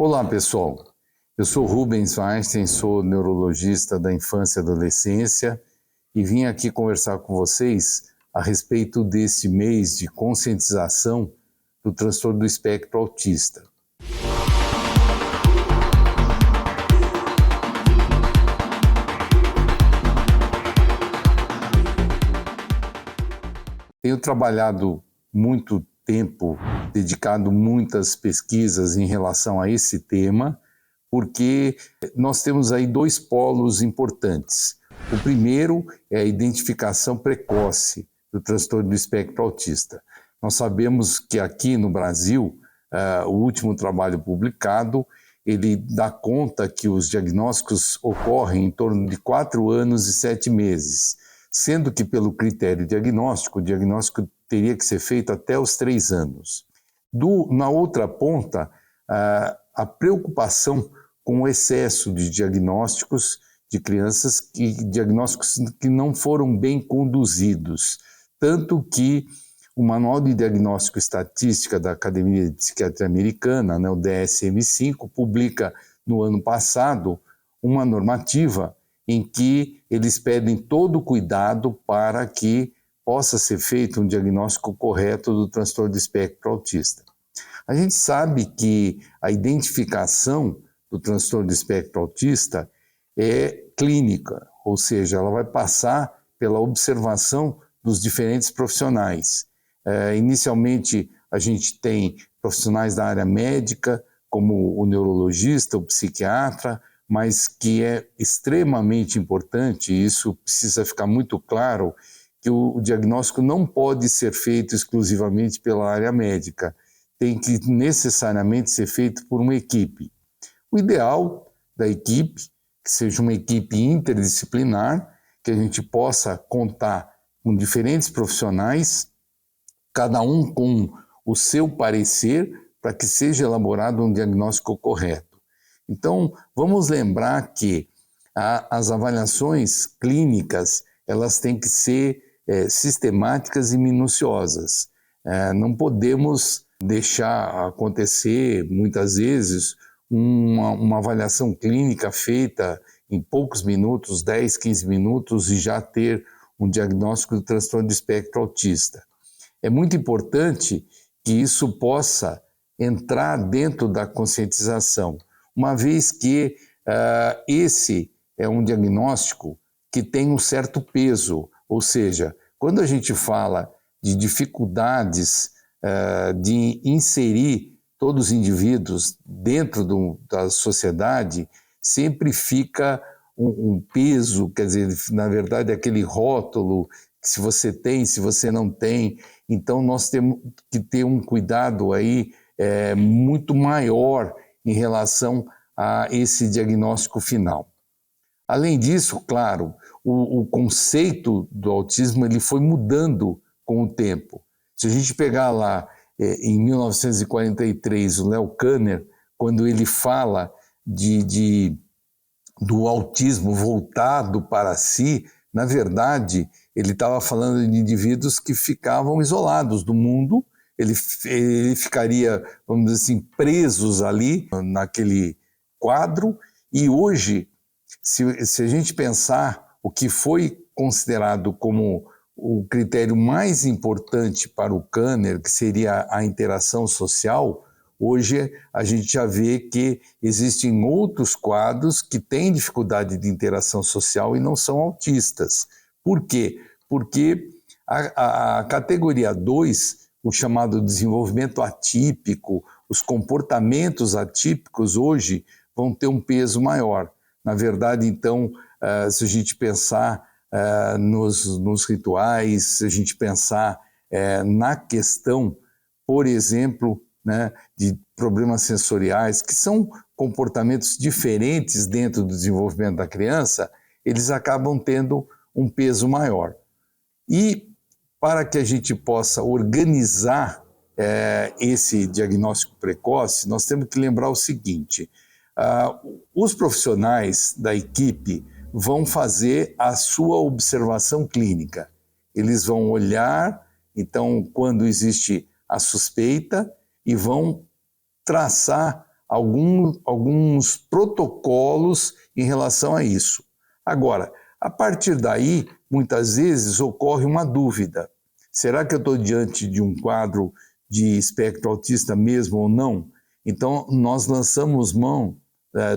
Olá, pessoal. Eu sou Rubens Weinstein, sou neurologista da infância e adolescência e vim aqui conversar com vocês a respeito desse mês de conscientização do transtorno do espectro autista. Tenho trabalhado muito tempo, dedicado muitas pesquisas em relação a esse tema, porque nós temos aí dois polos importantes. O primeiro é a identificação precoce do transtorno do espectro autista. Nós sabemos que aqui no Brasil, o último trabalho publicado, ele dá conta que os diagnósticos ocorrem em torno de 4 anos e 7 meses, sendo que pelo critério diagnóstico, o diagnóstico teria que ser feito até os 3 anos. Na outra ponta, a preocupação com o excesso de diagnósticos de crianças, diagnósticos que não foram bem conduzidos, tanto que o Manual de Diagnóstico e Estatística da Academia de Psiquiatria Americana, o DSM-5, publica no ano passado uma normativa em que eles pedem todo o cuidado para que possa ser feito um diagnóstico correto do transtorno do espectro autista. A gente sabe que a identificação do transtorno do espectro autista é clínica, ou seja, ela vai passar pela observação dos diferentes profissionais. Inicialmente, a gente tem profissionais da área médica, como o neurologista, o psiquiatra, mas que é extremamente importante, e isso precisa ficar muito claro, que o diagnóstico não pode ser feito exclusivamente pela área médica, tem que necessariamente ser feito por uma equipe. O ideal da equipe, que seja uma equipe interdisciplinar, que a gente possa contar com diferentes profissionais, cada um com o seu parecer, para que seja elaborado um diagnóstico correto. Então, vamos lembrar que as avaliações clínicas, elas têm que ser sistemáticas e minuciosas. Não podemos deixar acontecer, muitas vezes, uma avaliação clínica feita em poucos minutos, 10, 15 minutos, e já ter um diagnóstico do transtorno do espectro autista. É muito importante que isso possa entrar dentro da conscientização, uma vez que esse é um diagnóstico que tem um certo peso, ou seja, quando a gente fala de dificuldades de inserir todos os indivíduos dentro da sociedade, sempre fica um peso, quer dizer, na verdade, aquele rótulo, que se você tem, se você não tem. Então, nós temos que ter um cuidado aí muito maior em relação a esse diagnóstico final. Além disso, claro, o conceito do autismo ele foi mudando com o tempo. Se a gente pegar lá em 1943 o Leo Kanner, quando ele fala do autismo voltado para si, na verdade, ele estava falando de indivíduos que ficavam isolados do mundo, ele ficaria, vamos dizer assim, presos ali, naquele quadro, e hoje, se a gente pensar o que foi considerado como o critério mais importante para o Kanner, que seria a interação social, hoje a gente já vê que existem outros quadros que têm dificuldade de interação social e não são autistas. Por quê? Porque a categoria 2, o chamado desenvolvimento atípico, os comportamentos atípicos hoje vão ter um peso maior. Na verdade, então, se a gente pensar nos rituais, se a gente pensar na questão, por exemplo, de problemas sensoriais, que são comportamentos diferentes dentro do desenvolvimento da criança, eles acabam tendo um peso maior. E para que a gente possa organizar esse diagnóstico precoce, nós temos que lembrar o seguinte: os profissionais da equipe vão fazer a sua observação clínica. Eles vão olhar, então, quando existe a suspeita, e vão traçar alguns protocolos em relação a isso. Agora, a partir daí, muitas vezes ocorre uma dúvida. Será que eu estou diante de um quadro de espectro autista mesmo ou não? Então, nós lançamos mão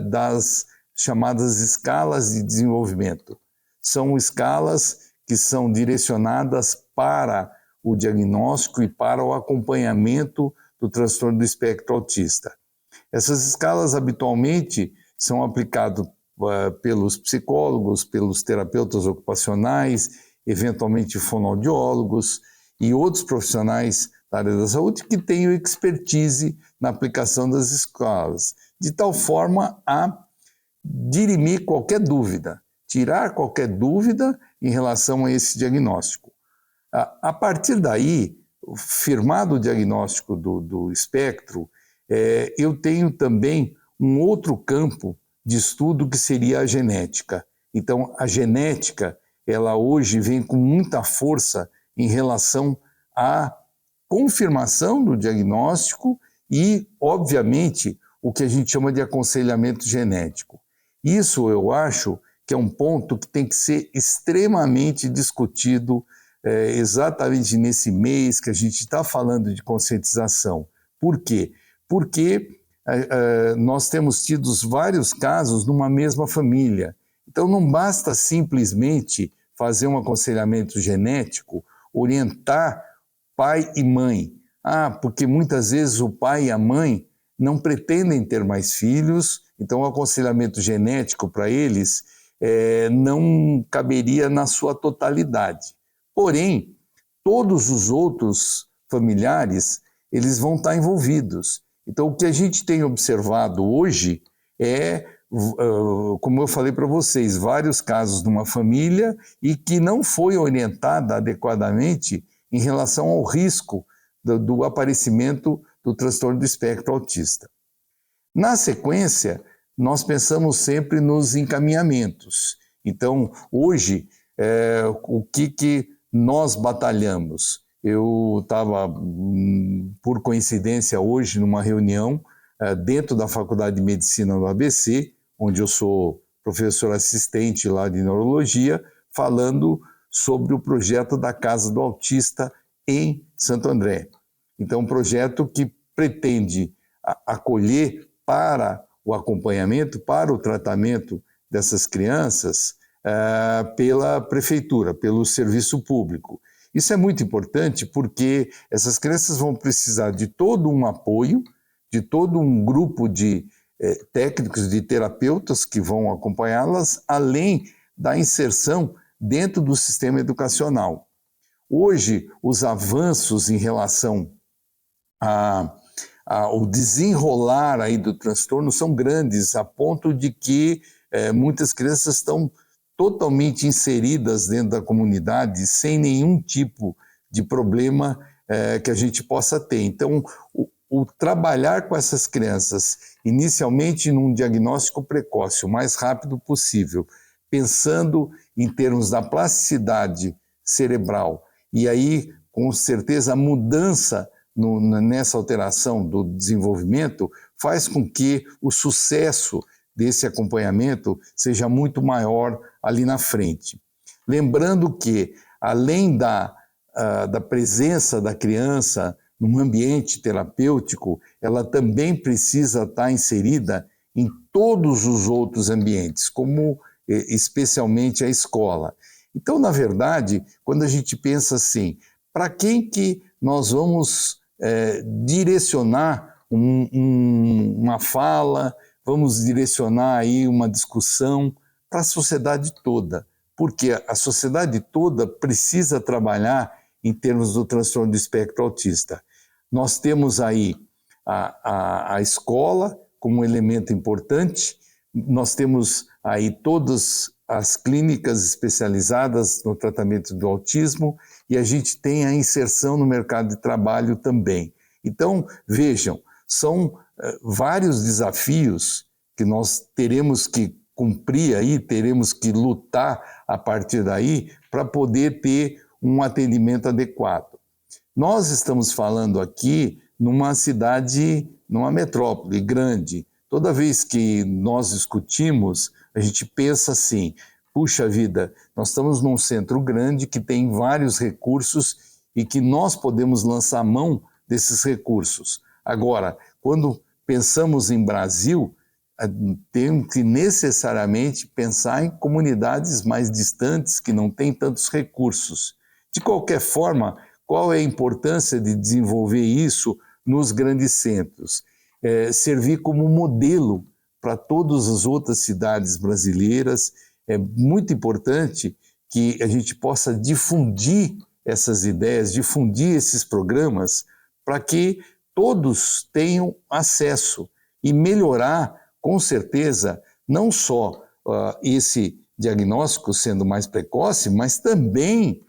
das chamadas escalas de desenvolvimento. São escalas que são direcionadas para o diagnóstico e para o acompanhamento do transtorno do espectro autista. Essas escalas habitualmente são aplicadas pelos psicólogos, pelos terapeutas ocupacionais, eventualmente fonoaudiólogos e outros profissionais da área da saúde que tenham expertise na aplicação das escalas, de tal forma a dirimir qualquer dúvida, tirar qualquer dúvida em relação a esse diagnóstico. A partir daí, firmado o diagnóstico do espectro, eu tenho também um outro campo de estudo que seria a genética. Então, a genética, ela hoje vem com muita força em relação à confirmação do diagnóstico e, obviamente, o que a gente chama de aconselhamento genético. Isso eu acho que é um ponto que tem que ser extremamente discutido exatamente nesse mês que a gente está falando de conscientização. Por quê? Porque nós temos tido vários casos numa mesma família. Então não basta simplesmente fazer um aconselhamento genético, orientar pai e mãe. Porque muitas vezes o pai e a mãe não pretendem ter mais filhos, então o aconselhamento genético para eles não caberia na sua totalidade. Porém, todos os outros familiares, eles vão estar envolvidos. Então, o que a gente tem observado hoje como eu falei para vocês, vários casos numa família e que não foi orientada adequadamente em relação ao risco do aparecimento do transtorno do espectro autista. Na sequência, nós pensamos sempre nos encaminhamentos. Então, hoje, o que nós batalhamos? Eu estava, por coincidência, hoje numa reunião dentro da Faculdade de Medicina do ABC, onde eu sou professor assistente lá de neurologia, falando sobre o projeto da Casa do Autista em Santo André. Então, um projeto que pretende acolher para o acompanhamento, para o tratamento dessas crianças pela prefeitura, pelo serviço público. Isso é muito importante porque essas crianças vão precisar de todo um apoio, de todo um grupo de técnicos, de terapeutas que vão acompanhá-las, além da inserção dentro do sistema educacional. Hoje, os avanços em relação ao desenrolar aí do transtorno são grandes, a ponto de que muitas crianças estão totalmente inseridas dentro da comunidade, sem nenhum tipo de problema que a gente possa ter. Então, o trabalhar com essas crianças, inicialmente num diagnóstico precoce, o mais rápido possível, pensando em termos da plasticidade cerebral, e aí, com certeza, a mudança nessa alteração do desenvolvimento faz com que o sucesso desse acompanhamento seja muito maior ali na frente. Lembrando que, além da presença da criança num ambiente terapêutico, ela também precisa estar inserida em todos os outros ambientes, como especialmente a escola. Então, na verdade, quando a gente pensa assim, para quem que nós vamos direcionar uma fala, vamos direcionar aí uma discussão para a sociedade toda, porque a sociedade toda precisa trabalhar em termos do transtorno do espectro autista. Nós temos aí a escola como um elemento importante, nós temos aí todas as clínicas especializadas no tratamento do autismo e a gente tem a inserção no mercado de trabalho também. Então, vejam, são vários desafios que nós teremos que cumprir aí, teremos que lutar a partir daí para poder ter um atendimento adequado. Nós estamos falando aqui numa cidade, numa metrópole grande, Toda vez que nós discutimos, a gente pensa assim, puxa vida, nós estamos num centro grande que tem vários recursos e que nós podemos lançar mão desses recursos. Agora, quando pensamos em Brasil, temos que necessariamente pensar em comunidades mais distantes que não têm tantos recursos. De qualquer forma, qual é a importância de desenvolver isso nos grandes centros? Servir como modelo para todas as outras cidades brasileiras. É muito importante que a gente possa difundir essas ideias, difundir esses programas, para que todos tenham acesso e melhorar, com certeza, não só esse diagnóstico sendo mais precoce, mas também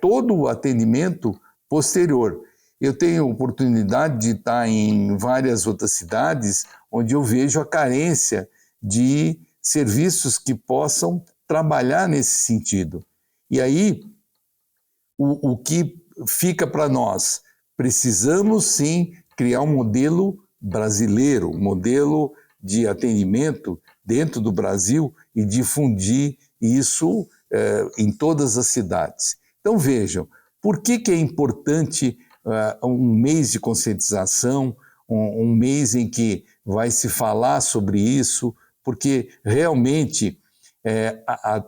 todo o atendimento posterior. Eu tenho oportunidade de estar em várias outras cidades onde eu vejo a carência de serviços que possam trabalhar nesse sentido. E aí, o que fica para nós? Precisamos sim criar um modelo brasileiro, um modelo de atendimento dentro do Brasil e difundir isso em todas as cidades. Então vejam, por que é importante um mês de conscientização, um mês em que vai se falar sobre isso, porque realmente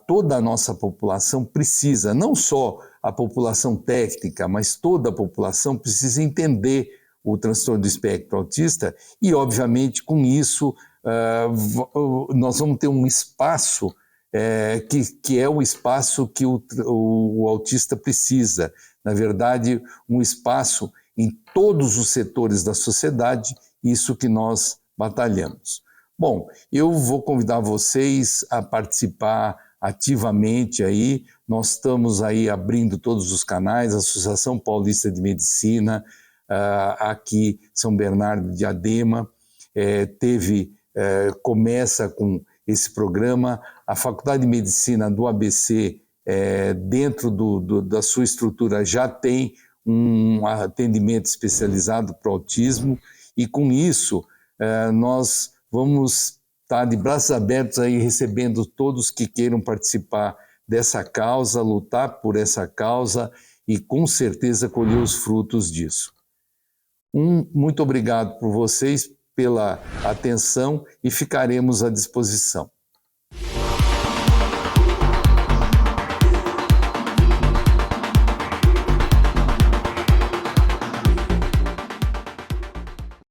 toda a nossa população precisa, não só a população técnica, mas toda a população precisa entender o transtorno do espectro autista e, obviamente, com isso, nós vamos ter um espaço que é o espaço que o autista precisa. Na verdade, um espaço em todos os setores da sociedade, isso que nós batalhamos. Bom, eu vou convidar vocês a participar ativamente aí. Nós estamos aí abrindo todos os canais, a Associação Paulista de Medicina, aqui São Bernardo de Diadema, começa com esse programa. A Faculdade de Medicina do ABC, dentro da sua estrutura, já tem um atendimento especializado para o autismo, e com isso nós vamos estar de braços abertos aí recebendo todos que queiram participar dessa causa, lutar por essa causa e com certeza colher os frutos disso. Muito obrigado por vocês, pela atenção, e ficaremos à disposição.